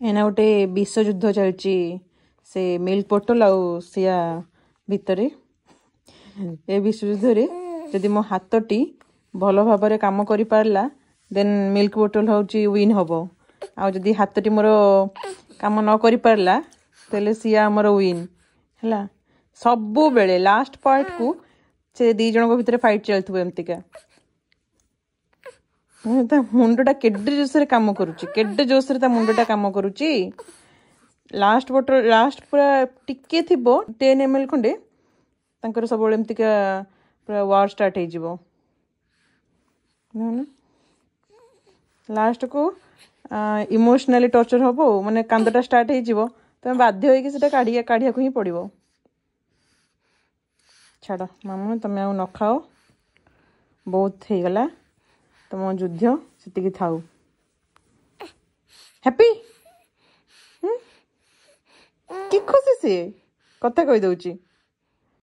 एना गोटे विश्वयुद्ध चलची से मिल्क बोतल आउ सिया भितर ए विश्वयुद्ध रे जदि मो हाथटी भल भाव काम करि पारला देन मिल्क बोतल होची विन हबो आ जदि हाथटी मोर काम न करि पारला तेले सिया मोर विन हला सबु बेले लास्ट पार्ट को से दी जन को भितर फाइट चलथबो एमतिका मुंडटा केड्डे जोसरे काम करूची केड्डे जोसरे ता मुंडटा काम करूची लास्ट बोतल लास्ट पूरा टिके थिबो 10 ml खंडे तांकर सब एमतिका पूरा वार स्टार्ट हे जिवो लास्ट को इमोशनली टॉर्चर हबो माने कांदटा स्टार्ट हे जिवो तमे बाध्य होई कि सेटा काढिया को ही पड़िबो छाड़ मामू तमे आ न खाओ बहुत हे गला तुम युद्ध से थाऊ हैप्पी कि खुशी सी कथा कही दउची